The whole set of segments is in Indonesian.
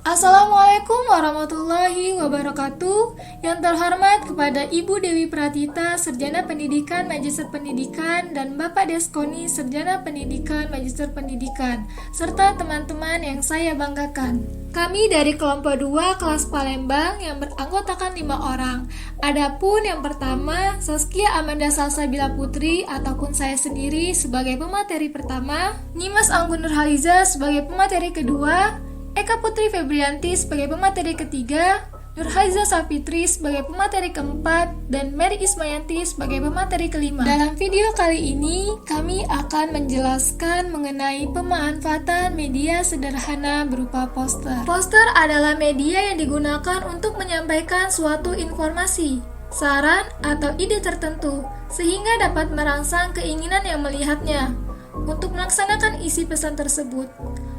Assalamualaikum warahmatullahi wabarakatuh. Yang terhormat kepada Ibu Dewi Pratita, Sarjana Pendidikan Magister Pendidikan, dan Bapak Deskoni, Sarjana Pendidikan Magister Pendidikan, serta teman-teman yang saya banggakan. Kami dari kelompok 2 kelas Palembang yang beranggotakan 5 orang. Adapun yang pertama, Saskia Amanda Salsabila Putri ataupun saya sendiri sebagai pemateri pertama, Nimas Anggun Nurhaliza sebagai pemateri kedua, Eka Putri Febrianti sebagai pemateri ketiga, Nurhaliza Safitri sebagai pemateri keempat, dan Mary Ismayanti sebagai pemateri kelima. Dalam video kali ini, kami akan menjelaskan mengenai pemanfaatan media sederhana berupa poster. Poster adalah media yang digunakan untuk menyampaikan suatu informasi, saran, atau ide tertentu, sehingga dapat merangsang keinginan yang melihatnya untuk melaksanakan isi pesan tersebut.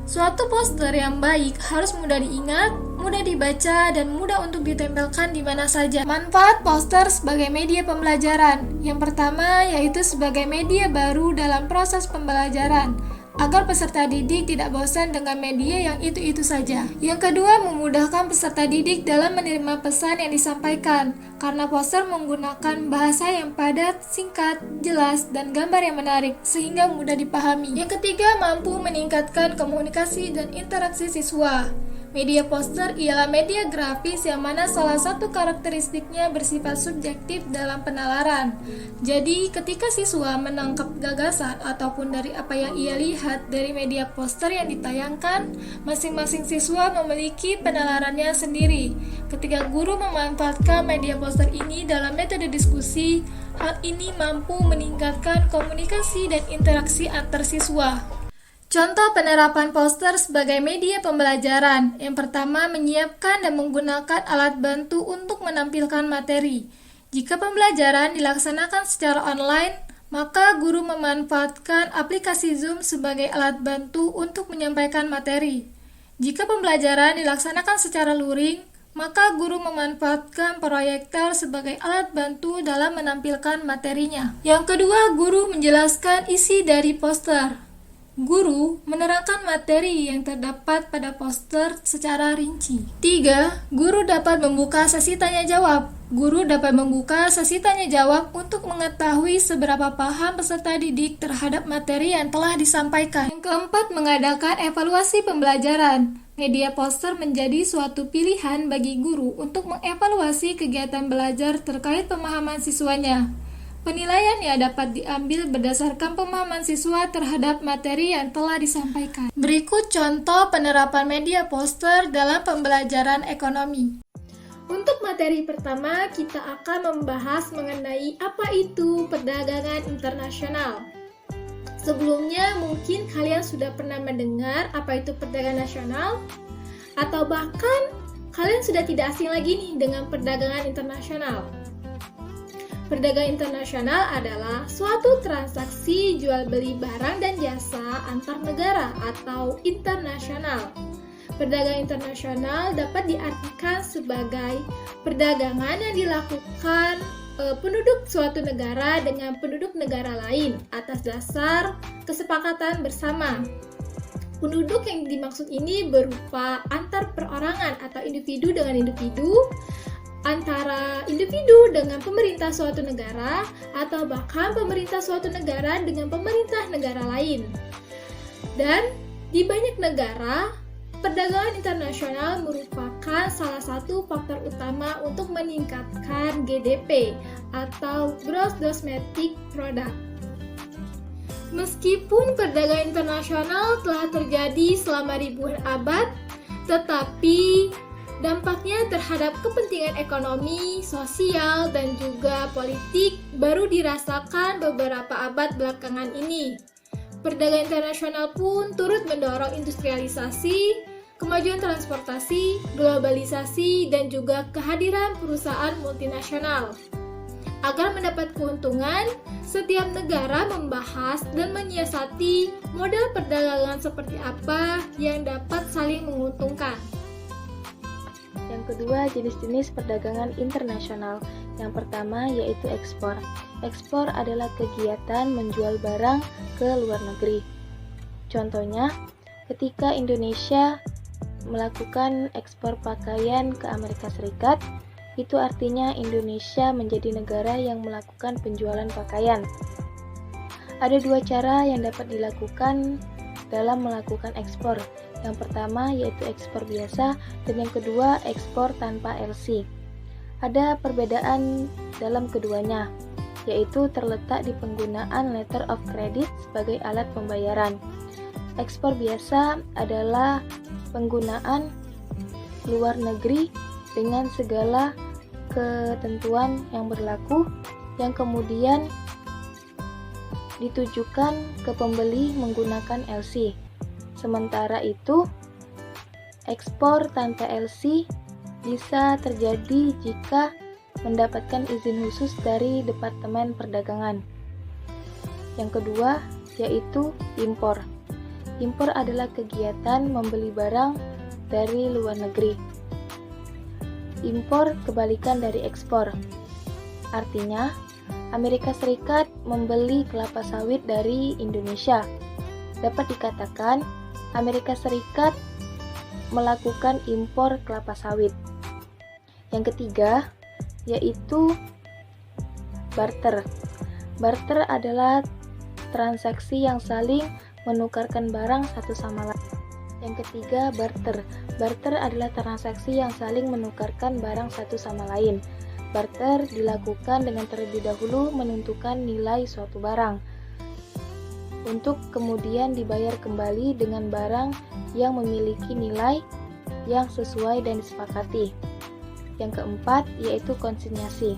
Suatu poster yang baik harus mudah diingat, mudah dibaca, dan mudah untuk ditempelkan di mana saja. Manfaat poster sebagai media pembelajaran. Yang pertama yaitu sebagai media baru dalam proses pembelajaran, agar peserta didik tidak bosan dengan media yang itu-itu saja. Yang kedua, memudahkan peserta didik dalam menerima pesan yang disampaikan, karena poster menggunakan bahasa yang padat, singkat, jelas, dan gambar yang menarik, sehingga mudah dipahami. Yang ketiga, mampu meningkatkan komunikasi dan interaksi siswa. Media poster ialah media grafis yang mana salah satu karakteristiknya bersifat subjektif dalam penalaran. Jadi, ketika siswa menangkap gagasan ataupun dari apa yang ia lihat dari media poster yang ditayangkan, masing-masing siswa memiliki penalarannya sendiri. Ketika guru memanfaatkan media poster ini dalam metode diskusi, hal ini mampu meningkatkan komunikasi dan interaksi antar siswa. Contoh penerapan poster sebagai media pembelajaran. Yang pertama, menyiapkan dan menggunakan alat bantu untuk menampilkan materi. Jika pembelajaran dilaksanakan secara online, maka guru memanfaatkan aplikasi Zoom sebagai alat bantu untuk menyampaikan materi. Jika pembelajaran dilaksanakan secara luring, maka guru memanfaatkan proyektor sebagai alat bantu dalam menampilkan materinya. Yang kedua, guru menjelaskan isi dari poster. Guru menerangkan materi yang terdapat pada poster secara rinci. 3. Guru dapat membuka sesi tanya jawab. Guru dapat membuka sesi tanya jawab untuk mengetahui seberapa paham peserta didik terhadap materi yang telah disampaikan. Yang keempat, mengadakan evaluasi pembelajaran. Media poster menjadi suatu pilihan bagi guru untuk mengevaluasi kegiatan belajar terkait pemahaman siswanya. Penilaiannya dapat diambil berdasarkan pemahaman siswa terhadap materi yang telah disampaikan. Berikut contoh penerapan media poster dalam pembelajaran ekonomi. Untuk materi pertama, kita akan membahas mengenai apa itu perdagangan internasional. Sebelumnya, mungkin kalian sudah pernah mendengar apa itu perdagangan nasional, atau bahkan kalian sudah tidak asing lagi nih dengan perdagangan internasional. Perdagangan internasional adalah suatu transaksi jual beli barang dan jasa antar negara atau internasional. Perdagangan internasional dapat diartikan sebagai perdagangan yang dilakukan penduduk suatu negara dengan penduduk negara lain atas dasar kesepakatan bersama. Penduduk yang dimaksud ini berupa antar perorangan atau individu dengan individu, antara individu dengan pemerintah suatu negara, atau bahkan pemerintah suatu negara dengan pemerintah negara lain. Dan di banyak negara, perdagangan internasional merupakan salah satu faktor utama untuk meningkatkan GDP atau Gross Domestic Product. Meskipun perdagangan internasional telah terjadi selama ribuan abad, tetapi dampaknya terhadap kepentingan ekonomi, sosial, dan juga politik baru dirasakan beberapa abad belakangan ini. Perdagangan internasional pun turut mendorong industrialisasi, kemajuan transportasi, globalisasi, dan juga kehadiran perusahaan multinasional. Agar mendapat keuntungan, setiap negara membahas dan menyiasati model perdagangan seperti apa yang dapat saling menguntungkan. Yang kedua, jenis-jenis perdagangan internasional. Yang pertama yaitu ekspor. Ekspor adalah kegiatan menjual barang ke luar negeri. Contohnya, ketika Indonesia melakukan ekspor pakaian ke Amerika Serikat, itu artinya Indonesia menjadi negara yang melakukan penjualan pakaian. Ada dua cara yang dapat dilakukan dalam melakukan ekspor. Yang pertama yaitu ekspor biasa dan yang kedua ekspor tanpa LC. Ada perbedaan dalam keduanya, yaitu terletak di penggunaan letter of credit sebagai alat pembayaran. Ekspor biasa adalah penggunaan luar negeri dengan segala ketentuan yang berlaku yang kemudian ditujukan ke pembeli menggunakan LC. Sementara itu, ekspor tanpa LC bisa terjadi jika mendapatkan izin khusus dari Departemen Perdagangan. Yang kedua, yaitu impor. Impor adalah kegiatan membeli barang dari luar negeri. Impor kebalikan dari ekspor. Artinya, Amerika Serikat membeli kelapa sawit dari Indonesia. Dapat dikatakan, Amerika Serikat melakukan impor kelapa sawit. Yang ketiga, yaitu barter. Barter adalah transaksi yang saling menukarkan barang satu sama lain. Yang ketiga, barter. Barter adalah transaksi yang saling menukarkan barang satu sama lain. Barter dilakukan dengan terlebih dahulu menentukan nilai suatu barang, untuk kemudian dibayar kembali dengan barang yang memiliki nilai yang sesuai dan disepakati. Yang keempat, yaitu konsinyasi.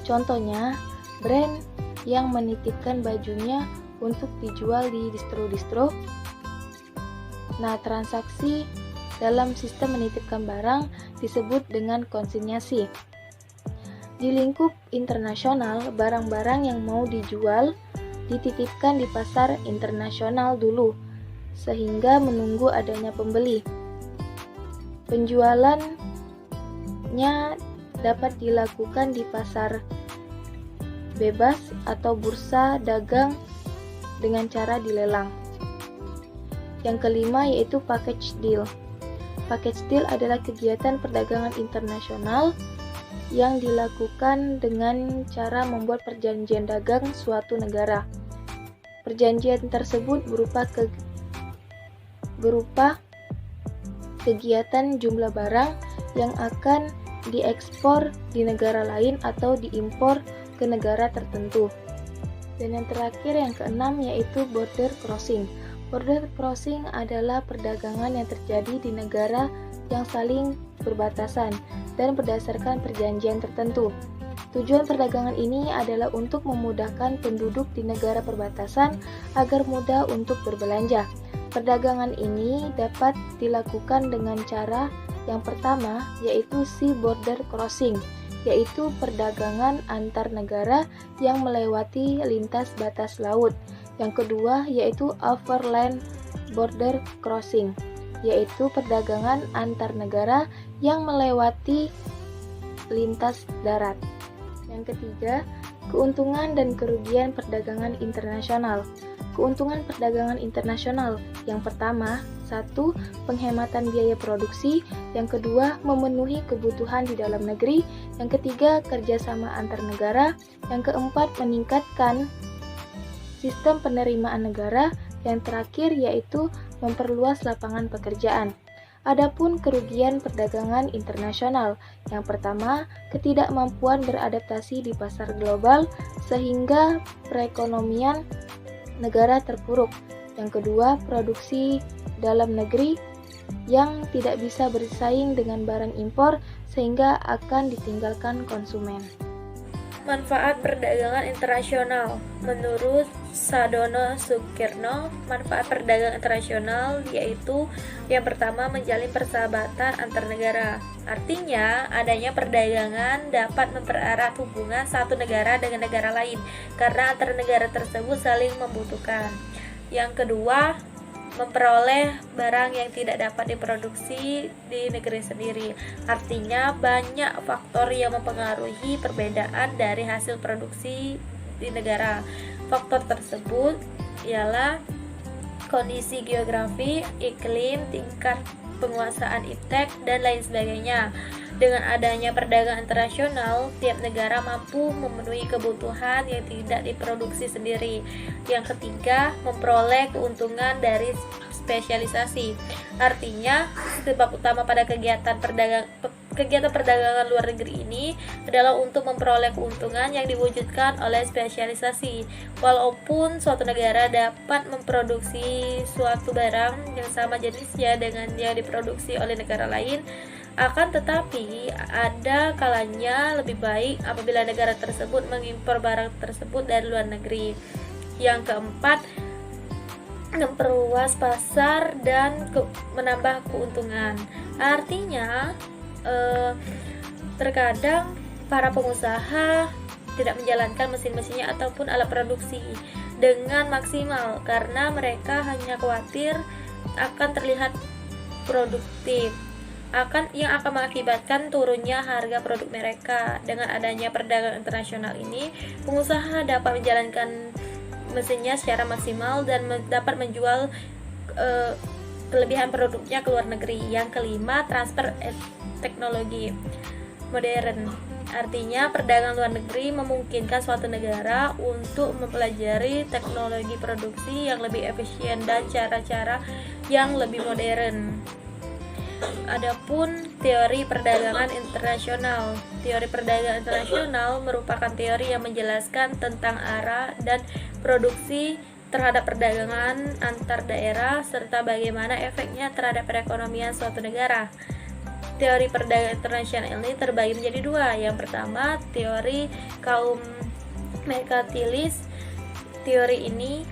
Contohnya, brand yang menitipkan bajunya untuk dijual di distro-distro. Nah, transaksi dalam sistem menitipkan barang disebut dengan konsinyasi. Di lingkup internasional, barang-barang yang mau dijual dititipkan di pasar internasional dulu, sehingga menunggu adanya pembeli. Penjualannya dapat dilakukan di pasar bebas atau bursa dagang dengan cara dilelang. Yang kelima yaitu package deal. Package deal adalah kegiatan perdagangan internasional yang dilakukan dengan cara membuat perjanjian dagang suatu negara. Perjanjian tersebut berupa kegiatan jumlah barang yang akan diekspor di negara lain atau diimpor ke negara tertentu. Dan yang terakhir, yang keenam, yaitu border crossing. Border crossing adalah perdagangan yang terjadi di negara yang saling berbatasan dan berdasarkan perjanjian tertentu. Tujuan perdagangan ini adalah untuk memudahkan penduduk di negara perbatasan agar mudah untuk berbelanja. Perdagangan ini dapat dilakukan dengan cara yang pertama, yaitu sea border crossing, yaitu perdagangan antar negara yang melewati lintas batas laut. Yang kedua, yaitu overland border crossing, yaitu perdagangan antar negara yang melewati lintas darat. Yang ketiga, keuntungan dan kerugian perdagangan internasional. Keuntungan perdagangan internasional yang pertama, 1. Penghematan biaya produksi. Yang kedua, memenuhi kebutuhan di dalam negeri. Yang ketiga, kerjasama antar negara. Yang keempat, meningkatkan sistem penerimaan negara. Yang terakhir yaitu memperluas lapangan pekerjaan. Adapun kerugian perdagangan internasional, yang pertama, ketidakmampuan beradaptasi di pasar global sehingga perekonomian negara terpuruk. Yang kedua, produksi dalam negeri yang tidak bisa bersaing dengan barang impor sehingga akan ditinggalkan konsumen. Manfaat perdagangan internasional. Menurut Sadono Sukirno, manfaat perdagangan internasional yaitu yang pertama, menjalin persahabatan antar negara. Artinya, adanya perdagangan dapat mempererat hubungan satu negara dengan negara lain karena antar negara tersebut saling membutuhkan. Yang kedua, memperoleh barang yang tidak dapat diproduksi di negeri sendiri. Artinya banyak faktor yang mempengaruhi perbedaan dari hasil produksi di negara. Faktor tersebut ialah kondisi geografi, iklim, tingkat penguasaan iptek, dan lain sebagainya. Dengan adanya perdagangan internasional, tiap negara mampu memenuhi kebutuhan yang tidak diproduksi sendiri. Yang ketiga, memperoleh keuntungan dari spesialisasi. Artinya, sebab utama pada kegiatan perdagangan luar negeri ini adalah untuk memperoleh keuntungan yang diwujudkan oleh spesialisasi. Walaupun suatu negara dapat memproduksi suatu barang yang sama jenisnya dengan yang diproduksi oleh negara lain, akan tetapi ada kalanya lebih baik apabila negara tersebut mengimpor barang tersebut dari luar negeri. Yang keempat, memperluas pasar dan menambah keuntungan. Artinya terkadang para pengusaha tidak menjalankan mesin-mesinnya ataupun alat produksi dengan maksimal karena mereka hanya khawatir akan terlihat produktif, yang akan mengakibatkan turunnya harga produk mereka. Dengan adanya perdagangan internasional ini, pengusaha dapat menjalankan mesinnya secara maksimal dan dapat menjual kelebihan produknya ke luar negeri. Yang kelima, transfer teknologi modern. Artinya, perdagangan luar negeri memungkinkan suatu negara untuk mempelajari teknologi produksi yang lebih efisien dan cara-cara yang lebih modern. Adapun teori perdagangan internasional. Teori perdagangan internasional merupakan teori yang menjelaskan tentang arah dan produksi terhadap perdagangan antar daerah serta bagaimana efeknya terhadap perekonomian suatu negara. Teori perdagangan internasional ini terbagi menjadi dua. Yang pertama, teori kaum merkantilis. Teori ini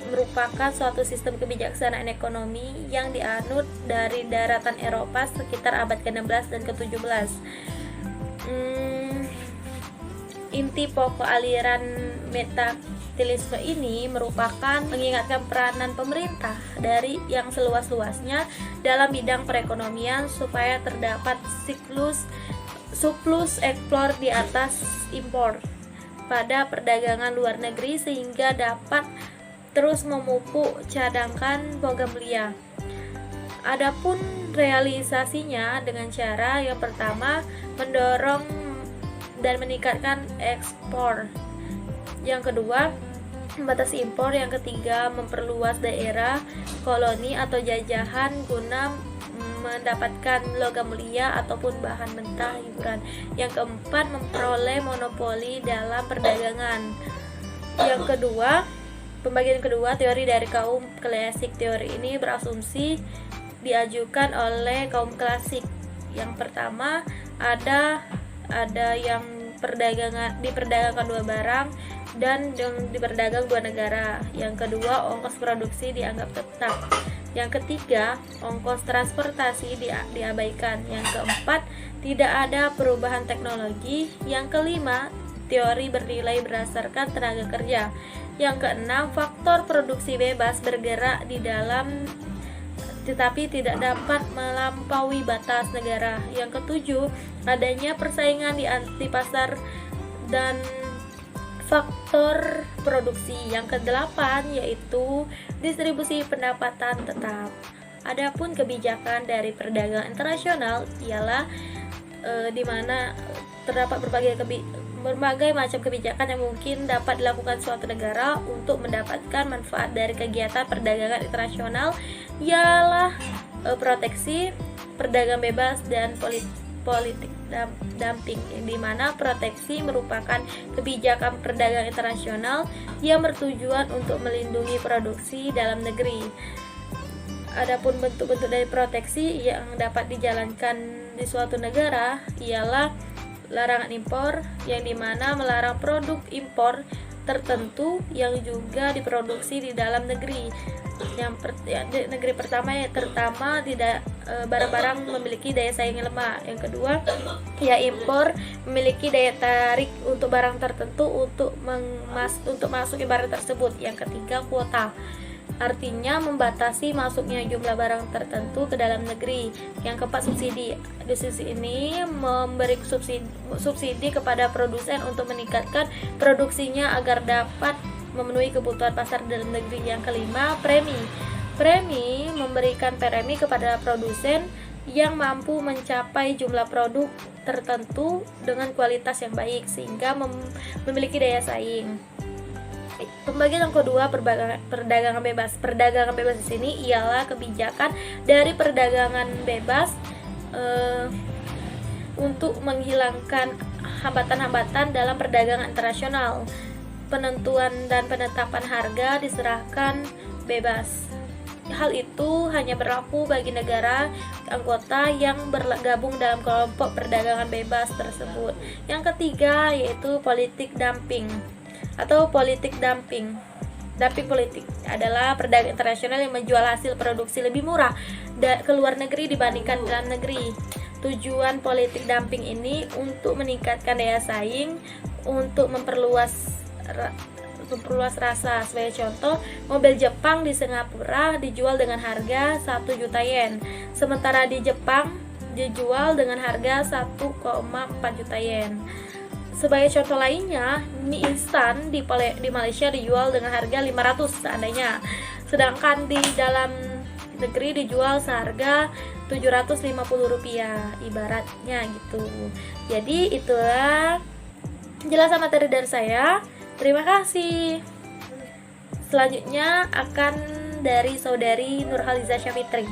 merupakan suatu sistem kebijaksanaan ekonomi yang dianut dari daratan Eropa sekitar abad ke-16 dan ke-17. Inti pokok aliran merkantilisme ini merupakan mengingatkan peranan pemerintah dari yang seluas-luasnya dalam bidang perekonomian supaya terdapat siklus surplus ekspor di atas impor pada perdagangan luar negeri sehingga dapat terus memupuk cadangan Bougainvillea. Adapun realisasinya dengan cara yang pertama mendorong dan meningkatkan ekspor. Yang kedua, membatasi impor. Yang ketiga, memperluas daerah koloni atau jajahan guna mendapatkan logam mulia ataupun bahan mentah hiburan. Yang keempat, memperoleh monopoli dalam perdagangan. Yang kedua, pembagian kedua, teori dari kaum klasik. Teori ini berasumsi diajukan oleh kaum klasik. Yang pertama, ada yang diperdagangkan dua barang dan yang diperdagang dua negara. Yang kedua, ongkos produksi dianggap tetap. Yang ketiga, ongkos transportasi diabaikan. Yang keempat, tidak ada perubahan teknologi. Yang kelima, teori bernilai berdasarkan tenaga kerja. Yang keenam, faktor produksi bebas bergerak di dalam tetapi tidak dapat melampaui batas negara. Yang ketujuh, adanya persaingan di pasar dan faktor produksi. Yang kedelapan yaitu distribusi pendapatan tetap. Adapun kebijakan dari perdagangan internasional ialah di mana terdapat berbagai macam kebijakan yang mungkin dapat dilakukan suatu negara untuk mendapatkan manfaat dari kegiatan perdagangan internasional, ialah proteksi, perdagangan bebas, dan politik dumping, di mana proteksi merupakan kebijakan perdagangan internasional yang bertujuan untuk melindungi produksi dalam negeri. Adapun bentuk-bentuk dari proteksi yang dapat dijalankan di suatu negara ialah larangan impor, yang dimana melarang produk impor tertentu yang juga diproduksi di dalam negeri. Negeri pertama ya terutama tidak barang-barang memiliki daya saing yang lemah. Yang kedua, ya impor memiliki daya tarik untuk barang tertentu untuk masuk barang tersebut. Yang ketiga, kuota. Artinya membatasi masuknya jumlah barang tertentu ke dalam negeri. Yang keempat, subsidi. Subsidi ini memberi subsidi kepada produsen untuk meningkatkan produksinya agar dapat memenuhi kebutuhan pasar dalam negeri. Yang kelima, premi. Premi memberikan premi kepada produsen yang mampu mencapai jumlah produk tertentu dengan kualitas yang baik sehingga memiliki daya saing. Pembagian yang kedua, perdagangan bebas. Perdagangan bebas di sini ialah kebijakan dari perdagangan bebas untuk menghilangkan hambatan-hambatan dalam perdagangan internasional. Penentuan dan penetapan harga diserahkan bebas. Hal itu hanya berlaku bagi negara anggota yang bergabung dalam kelompok perdagangan bebas tersebut. Yang ketiga yaitu politik dumping atau politik dumping. Dumping politik adalah perdagangan internasional yang menjual hasil produksi lebih murah ke luar negeri dibandingkan dalam negeri. Tujuan politik dumping ini untuk meningkatkan daya saing, untuk memperluas rasa. Sebagai contoh, mobil Jepang di Singapura dijual dengan harga 1 juta yen, sementara di Jepang dijual dengan harga 1,4 juta yen. Sebagai contoh lainnya, mie instan di Malaysia dijual dengan harga 500 seandainya, sedangkan di dalam negeri dijual seharga Rp750 ibaratnya gitu. Jadi itulah penjelasan materi dari saya. Terima kasih. Selanjutnya akan dari saudari Nurhaliza Syafitri.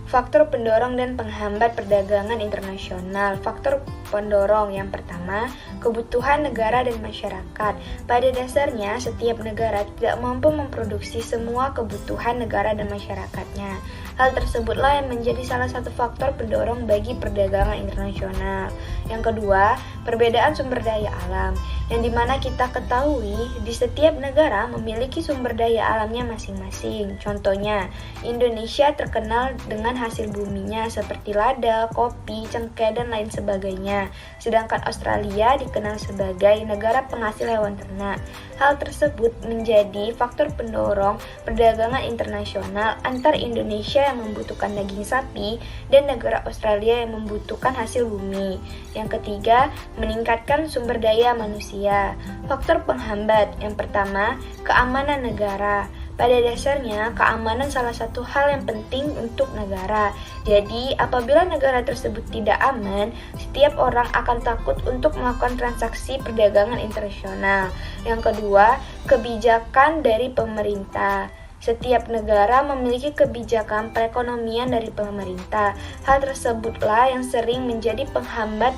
Faktor pendorong dan penghambat perdagangan internasional. Faktor pendorong yang pertama, kebutuhan negara dan masyarakat. Pada dasarnya, setiap negara tidak mampu memproduksi semua kebutuhan negara dan masyarakatnya. Hal tersebutlah yang menjadi salah satu faktor pendorong bagi perdagangan internasional. Yang kedua, perbedaan sumber daya alam, yang dimana kita ketahui di setiap negara memiliki sumber daya alamnya masing-masing. Contohnya, Indonesia terkenal dengan hasil buminya seperti lada, kopi, cengkeh, dan lain sebagainya. Sedangkan Australia dikenal sebagai negara penghasil hewan ternak. Hal tersebut menjadi faktor pendorong perdagangan internasional antar Indonesia yang membutuhkan daging sapi dan negara Australia yang membutuhkan hasil bumi. Yang ketiga, meningkatkan sumber daya manusia. Faktor penghambat yang pertama, keamanan negara. Pada dasarnya, keamanan salah satu hal yang penting untuk negara. Jadi, apabila negara tersebut tidak aman, setiap orang akan takut untuk melakukan transaksi perdagangan internasional. Yang kedua, kebijakan dari pemerintah. Setiap negara memiliki kebijakan perekonomian dari pemerintah. Hal tersebutlah yang sering menjadi penghambat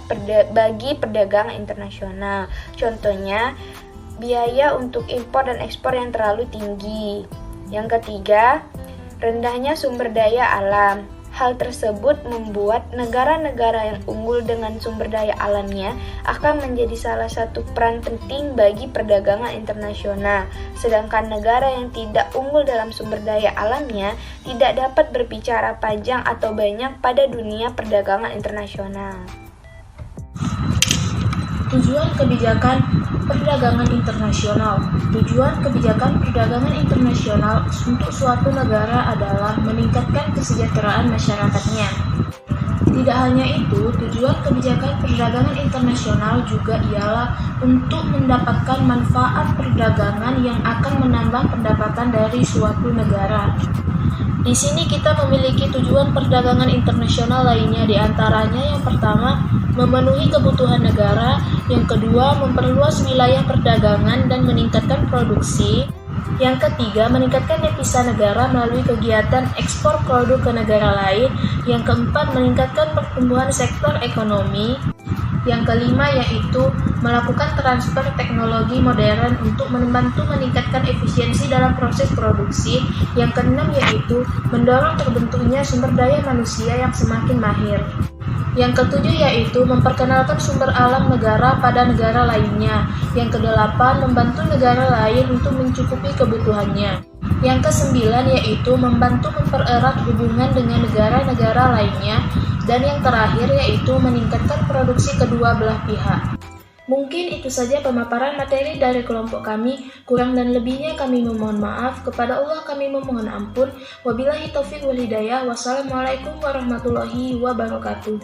bagi perdagangan internasional. Contohnya, biaya untuk impor dan ekspor yang terlalu tinggi. Yang ketiga, rendahnya sumber daya alam. Hal tersebut membuat negara-negara yang unggul dengan sumber daya alamnya akan menjadi salah satu peran penting bagi perdagangan internasional. Sedangkan negara yang tidak unggul dalam sumber daya alamnya tidak dapat berbicara panjang atau banyak pada dunia perdagangan internasional. Tujuan kebijakan perdagangan internasional. Tujuan kebijakan perdagangan internasional untuk suatu negara adalah meningkatkan kesejahteraan masyarakatnya. Tidak hanya itu, tujuan kebijakan perdagangan internasional juga ialah untuk mendapatkan manfaat perdagangan yang akan menambah pendapatan dari suatu negara. Di sini kita memiliki tujuan perdagangan internasional lainnya, di antaranya yang pertama, memenuhi kebutuhan negara, yang kedua, memperluas wilayah perdagangan dan meningkatkan produksi, yang ketiga, meningkatkan devisa negara melalui kegiatan ekspor produk ke negara lain, yang keempat, meningkatkan pertumbuhan sektor ekonomi, yang kelima yaitu melakukan transfer teknologi modern untuk membantu meningkatkan efisiensi dalam proses produksi. Yang keenam yaitu mendorong terbentuknya sumber daya manusia yang semakin mahir. Yang ketujuh yaitu memperkenalkan sumber alam negara pada negara lainnya. Yang kedelapan, membantu negara lain untuk mencukupi kebutuhannya. Yang kesembilan yaitu membantu mempererat hubungan dengan negara-negara lainnya. Dan yang terakhir yaitu meningkatkan produksi kedua belah pihak. Mungkin itu saja pemaparan materi dari kelompok kami. Kurang dan lebihnya kami memohon maaf. Kepada Allah kami memohon ampun. Wabillahi taufiq wal hidayah. Wassalamualaikum warahmatullahi wabarakatuh.